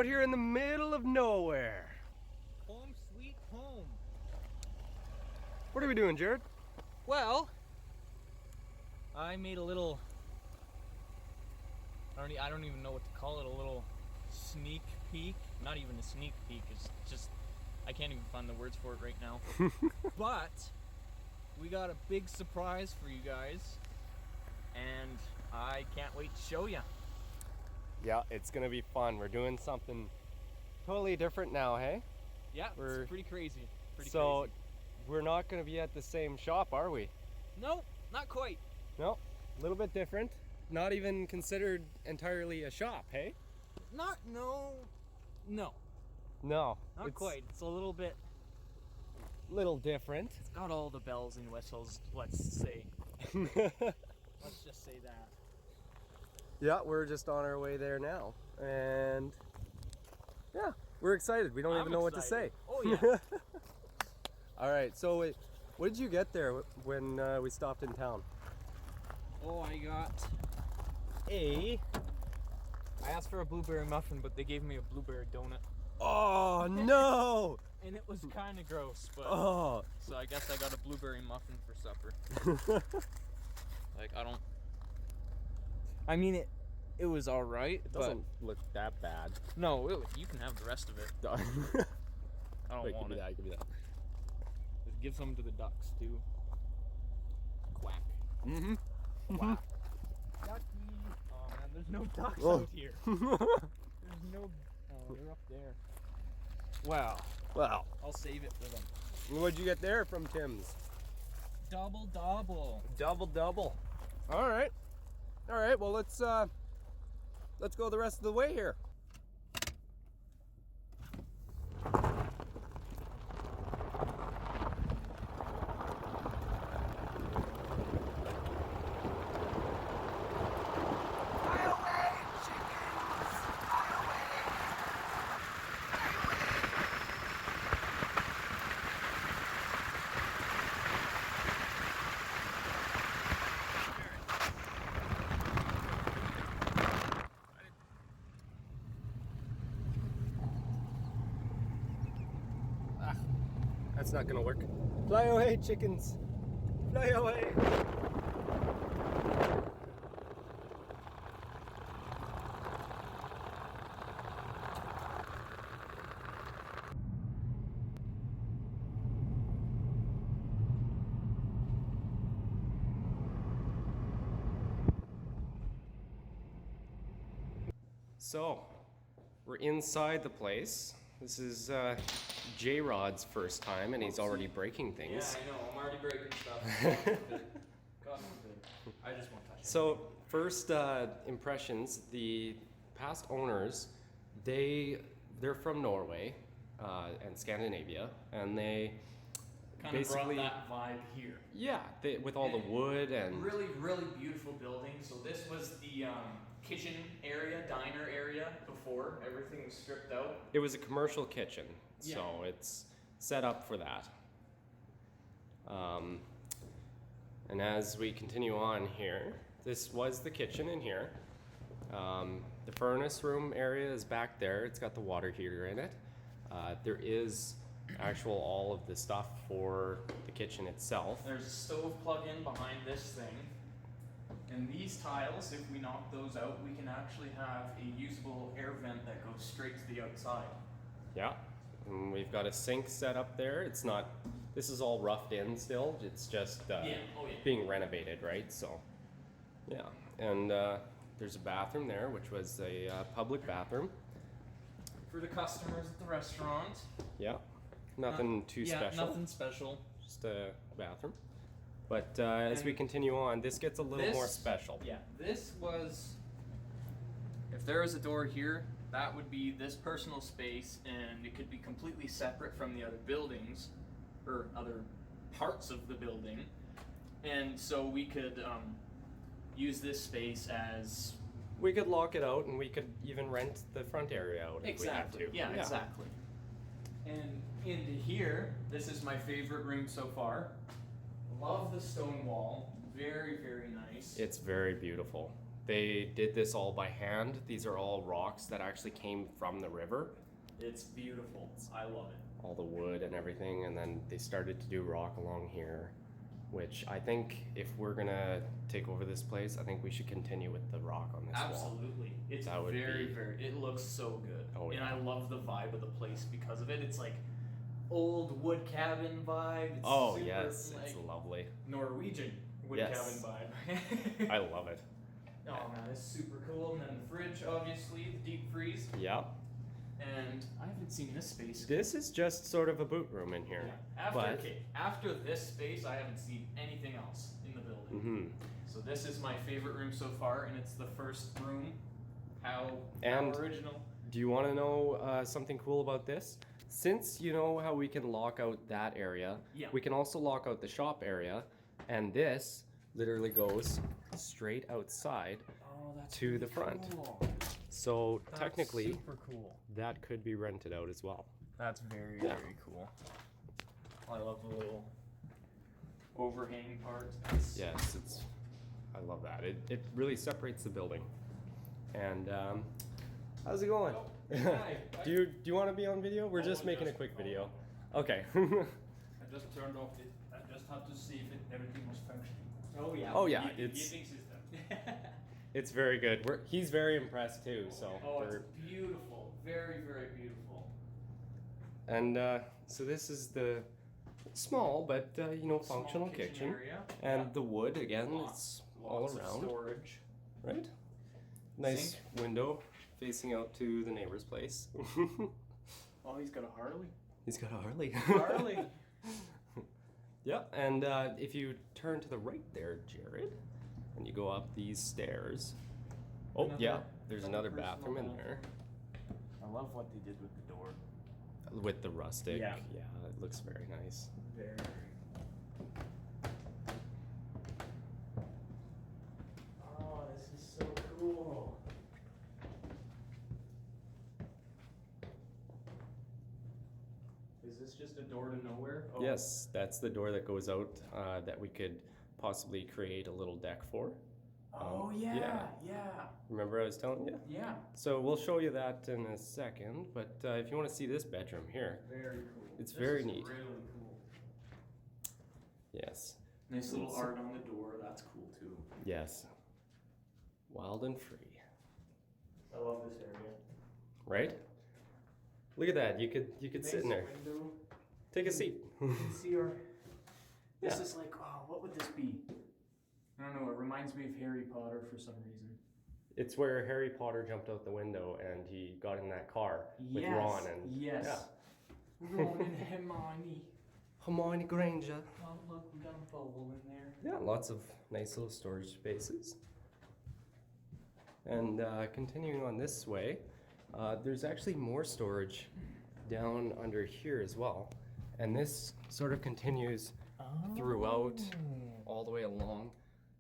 out here in the middle of nowhere. Home sweet home. What are we doing, Jared? Well, I made a little, I don't even know what to call it, a little sneak peek. Not even a sneak peek, it's just, I can't even find the words for it right now. But we got a big surprise for you guys, and I can't wait to show you. Yeah, it's gonna be fun. We're doing something totally different now, hey? Yeah, it's pretty crazy. So, we're not gonna be at the same shop, are we? Nope, not quite. No, a little bit different. Not even considered entirely a shop, hey? No, No. not quite. It's a little bit. Little different. It's got all the bells and whistles, let's say. Let's just say that. Yeah, we're just on our way there now. And yeah, we're excited. We don't even know what to say. Oh, yeah. All right, so what did you get there when we stopped in town? Oh, I asked for a blueberry muffin, but they gave me a blueberry donut. Oh, no! And it was kind of gross, but so I guess I got a blueberry muffin for supper. I mean, it was all right. It doesn't look that bad. No, you can have the rest of it. I don't want it. Give me that. Just give some to the ducks too. Quack. Mm-hmm. Quack. Ducky. Oh man, there's no ducks out here. There's no. Oh, they're up there. Wow. Well, I'll save it for them. what'd you get there from Tim's? Double. Double. All right. Well, let's go the rest of the way here. That's not gonna work. Fly away, chickens. Fly away. So, we're inside the place. This is Jrod's first time, and he's already breaking things. Yeah, I know. I'm already breaking stuff. God forbid. I just won't touch it. So, first impressions, the past owners, they're from Norway and Scandinavia, and they kind of brought that vibe here. Yeah, with all the wood and really, really beautiful building. So this was the kitchen area, diner area before everything was stripped out. it was a commercial kitchen, so it's set up for that. And as we continue on here, this was the kitchen in here. The furnace room area is back there. It's got the water heater in it. There is all of the stuff for the kitchen itself. There's a stove plug-in behind this thing. And these tiles, if we knock those out, we can actually have a usable air vent that goes straight to the outside. Yeah, and we've got a sink set up there. This is all roughed in still. It's just being renovated, right? So, yeah. And there's a bathroom there, which was a public bathroom. For the customers at the restaurant. Yeah, nothing too special. Nothing special. Just a bathroom. But as we continue on, this gets a little more special. Yeah, this was, if there was a door here, that would be this personal space, and it could be completely separate from the other buildings, or other parts of the building. And so we could use this space as... We could lock it out, and we could even rent the front area out if we had to. Yeah, exactly. And into here, this is my favorite room so far. Love the stone wall. Very, very nice. It's very beautiful. They did this all by hand. These are all rocks that actually came from the river. It's beautiful. I love it. All the wood and everything, and then they started to do rock along here, which I think if we're gonna take over this place, I think we should continue with the rock on this wall. Absolutely. It's That would very, be- very, it looks so good. Oh, And yeah. I love the vibe of the place because of it. It's like old wood cabin vibe. It's Oh super, yes, like, it's lovely. Norwegian wood Yes. cabin vibe. I love it. Oh man, it's super cool. And then the fridge, obviously, the deep freeze. Yeah. And I haven't seen this space. This is just sort of a boot room in here. Yeah. But- After this space, I haven't seen anything else in the building. Mm-hmm. So this is my favorite room so far, and it's the first room. How And- original. Do you want to know something cool about this? Since you know how we can lock out that area, Yeah. we can also lock out the shop area, and this literally goes straight outside. Oh, that's To really the front. Cool. So That's technically, super cool. that could be rented out as well. That's very Yeah. very cool. I love the little overhang part. That's Yes, I love that. It really separates the building. And how's it going? Oh, hi. do you want to be on video? We're Oh, just making a just- quick video. Okay. I just turned off it. I just had to see if everything was functioning. Oh yeah. Oh, yeah, Heating it's- system. It's very good. He's very impressed too. So Oh, we're- it's beautiful. Very very beautiful. and so this is the small but Small functional kitchen. area. And the wood again, Lots- it's all lots of around, storage. right? Nice window facing out to the neighbor's place. Oh, he's got a Harley. He's got a Harley. Harley. Yeah, and if you turn to the right there, Jared, and you go up these stairs. Oh Another- yeah, there's another personal bathroom in there I love what they did with the door. with the rustic. Yeah. It looks very nice. Very. Oh, this is so cool. Is this just a door to nowhere? Oh. Yes, that's the door that goes out that we could possibly create a little deck for. Oh yeah. yeah. Remember I was telling you? Yeah. So we'll show you that in a second, but if you want to see this bedroom here, Very cool. It's This very is neat. Really cool. yes, Nice little art on the door. That's cool too. yes, wild and free, I love this area. right? Look at that. You could sit in there. Window. Take a seat. You can see our. This Yeah. is like, oh, what would this be? I don't know. It reminds me of Harry Potter for some reason. It's where Harry Potter jumped out the window and he got in that car with Yes, Ron and yes. Ron and Hermione. Hermione Granger. Oh look, we got a bubble in there. Yeah, lots of nice little storage spaces. And continuing on this way, there's actually more storage down under here as well. And this sort of continues throughout all the way along.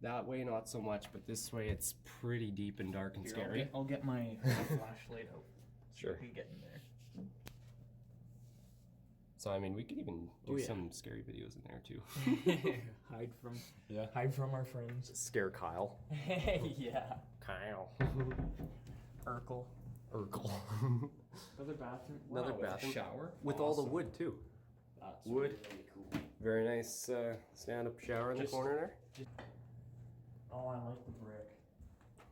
That way, not so much, but this way it's pretty deep and dark and Here, scary. I'll get my flashlight out. Sure. So we can get in there. So, I mean, we could even do Oh, yeah. some scary videos in there too. Hide from our friends. Scare Kyle. Yeah. Kyle. Urkel. Urkel. Another bathroom. Another Wow, with a bathroom. shower. With all the Awesome. wood too. That's wood. really cool. Very nice stand-up shower in Just- the corner there. Oh, I like the brick.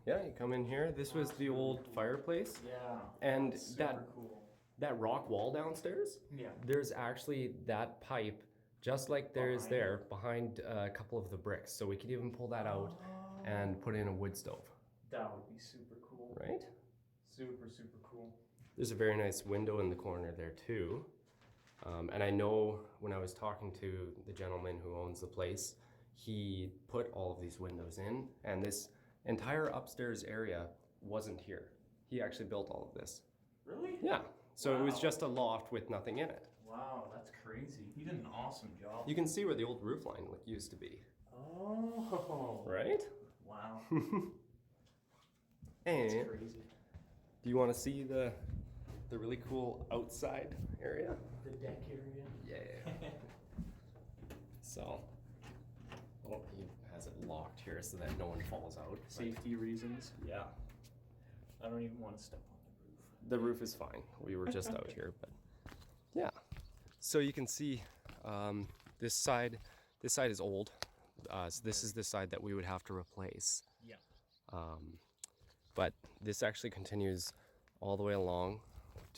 Yeah, you come in here. This was the old fireplace. Yeah. And that's that- super cool. That rock wall downstairs, Yeah. there's actually that pipe, just like there is Behind there, behind a couple of the bricks. So we could even pull that out and put in a wood stove, That would be super cool. right? Super, super cool. There's a very nice window in the corner there too. And I know when I was talking to the gentleman who owns the place, he put all of these windows in, and this entire upstairs area wasn't here. He actually built all of this. Really? Yeah. So it was Wow. just a loft with nothing in it. Wow, that's crazy. He did an awesome job. You can see where the old roof line used to be, Oh. right? Wow. And That's crazy. do you want to see the really cool outside area? The deck area. Yeah. So, oh, you has it locked here so that no one falls out. Safety reasons. Yeah. I don't even want to step on the roof. The roof is fine. We were just out here, but yeah. So you can see this side is old. So this is the side that we would have to replace. Yeah. But this actually continues all the way along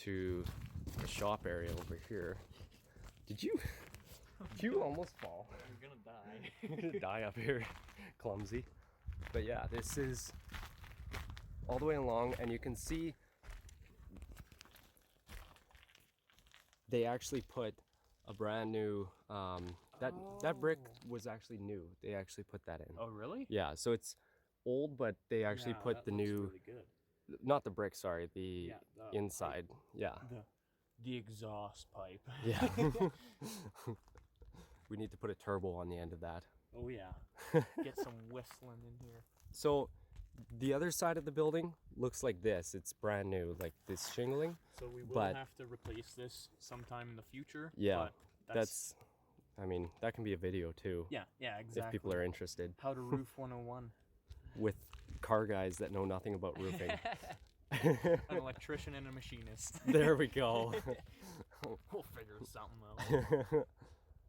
to the shop area over here. Did you almost fall? You're gonna die. You're gonna die up here, clumsy. But yeah, this is all the way along, and you can see they actually put a brand new that brick was actually new. They actually put that in. Oh, really? Yeah, so it's old, but they actually put the new really good. not the brick, sorry, the the inside. Yeah. The exhaust pipe. Yeah. We need to put a turbo on the end of that. Oh yeah. Get some whistling in here. So the other side of the building looks like this. It's brand new, like this shingling. So we will But- have to replace this sometime in the future. Yeah, But that's I mean, that can be a video too. yeah, exactly. If people are interested. How to roof 101. With car guys that know nothing about roofing. An electrician and a machinist. There we go. We'll figure something out.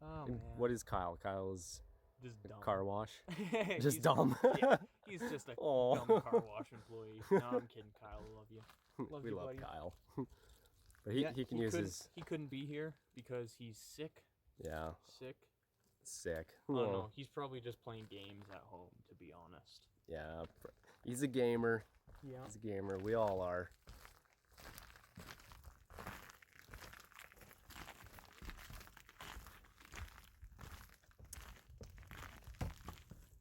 Oh man. What is Kyle? Kyle's Just dumb. car wash. He's- Just dumb. Yeah, he's just a Aw. dumb car wash employee. No, I'm kidding, Kyle. Love you. Love We you, love buddy. Kyle. But he can use his He couldn't be here because he's sick. yeah, Sick. sick. I don't Well, know. He's probably just playing games at home, to be honest. yeah, he's a gamer. Yeah. He's a gamer. We all are.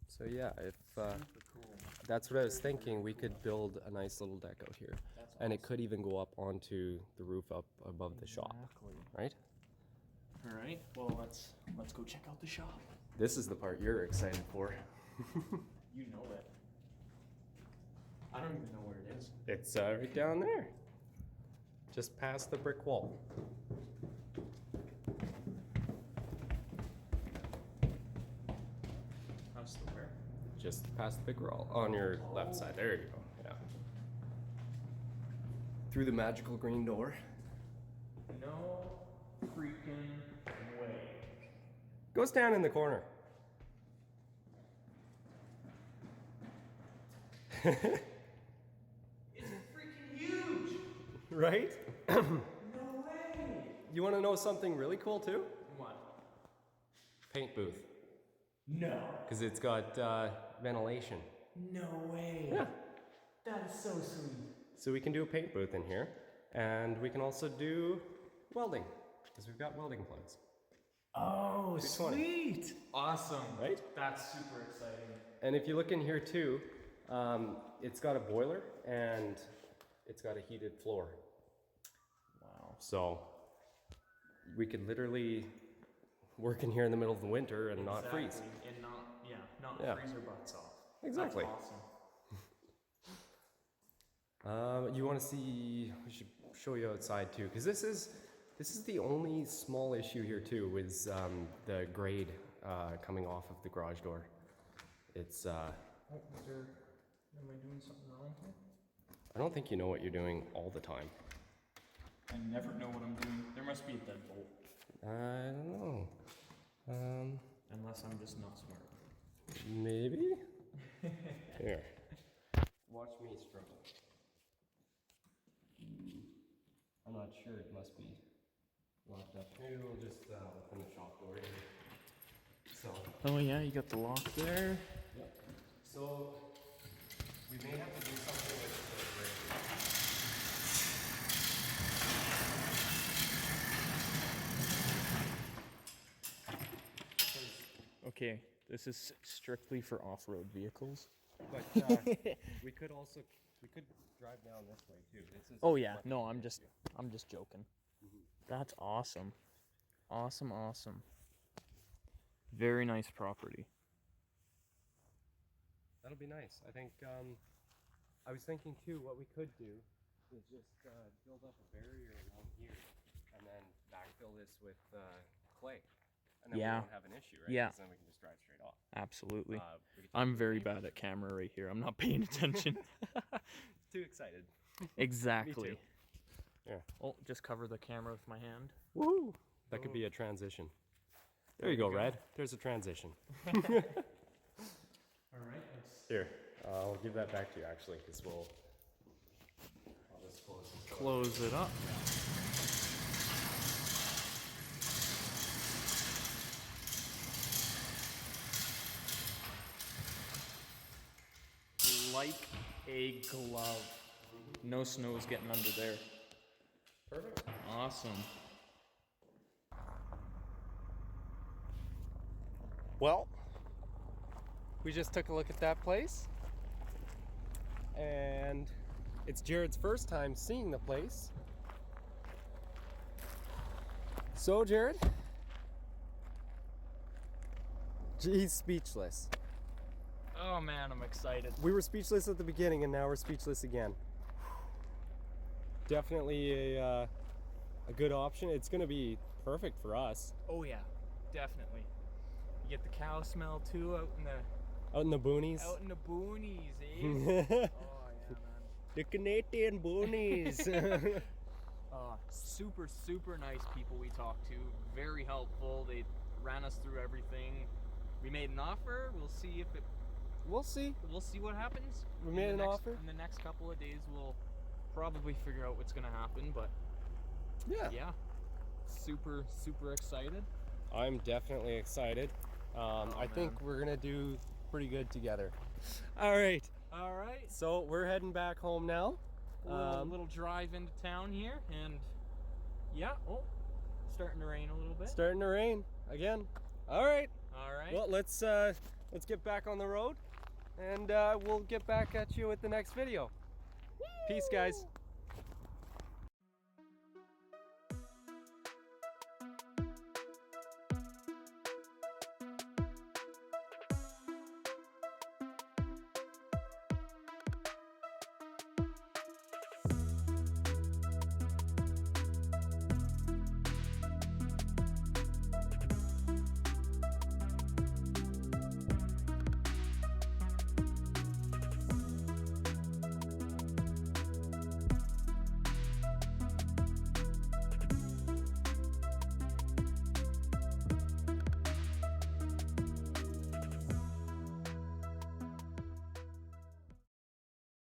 So yeah, if Super cool. that's what I was thinking, we could build a nice little deck out here, That's and it could even go up onto the roof up above the shop, Exactly. right? All right. Well, let's go check out the shop. This is the part you're excited for. You know it. I don't even know where it is. It's right down there, just past the brick wall. How's the where? Just past the big wall on your left side. There you go. Yeah. Through the magical green door. No freaking way. Go stand in the corner. It's freaking huge. Right? No way. You want to know something really cool too? What? Paint booth. No. Because it's got ventilation. No way. Yeah. That is so sweet. So we can do a paint booth in here. And we can also do welding. Because we've got welding plugs. Oh, 220. sweet. Awesome. Right? That's super exciting. And if you look in here too, it's got a boiler and it's got a heated floor. Wow. So we could literally work in here in the middle of the winter and not freeze. And not Yeah. freeze our butts off. Exactly. That's awesome. You want to see? We should show you outside too, because this is the only small issue here too, is the grade coming off of the garage door. It's Oh, am I doing something wrong here? I don't think you know what you're doing all the time. I never know what I'm doing. There must be a deadbolt. I don't know. Unless I'm just not smart. Maybe. Here. Watch me struggle. I'm not sure. It must be locked up. Maybe we'll just open the shop door here. So. Oh yeah, you got the lock there. Yep. So we may have to do something with Okay, this is strictly for off-road vehicles. but we could drive down this way too. This is Oh yeah, no, I'm just joking. That's awesome. Awesome. Very nice property. That'll be nice. I think I was thinking too, what we could do is just build up a barrier along here and then backfill this with clay. and then Yeah. we won't have an issue, right? Yeah. 'Cause then we can just drive straight off. Absolutely. We could I'm take very the bad at camera right here. I'm not paying attention. Too excited. Exactly. Me too. Yeah. Oh, just cover the camera with my hand. Woo! That could be a transition. There you go, Red. There's a transition. All right. Here, I'll give that back to you actually, because I'll just close this door. Close it up. Like a glove. No snow's getting under there. Perfect. Awesome. Well, we just took a look at that place, and it's Jared's first time seeing the place. So, Jared, he's speechless. Oh man, I'm excited. We were speechless at the beginning, and now we're speechless again. Definitely a good option. It's going to be perfect for us. Oh yeah, definitely. You get the cow smell too out in the boonies. Out in the boonies, eh? Oh yeah, man. The Canadian boonies. Super, super nice people we talked to. Very helpful. They ran us through everything. We made an offer. We'll see if it. We'll see. We'll see what happens. We made an offer. In the next couple of days, we'll probably figure out what's gonna happen. But yeah, super, super excited. I'm definitely excited. I think we're gonna do pretty good together. All right. All right. So we're heading back home now. A little drive into town here, and yeah. Oh, starting to rain a little bit. Starting to rain again. All right. All right. Well, let's get back on the road, and we'll get back at you with the next video. Peace, guys.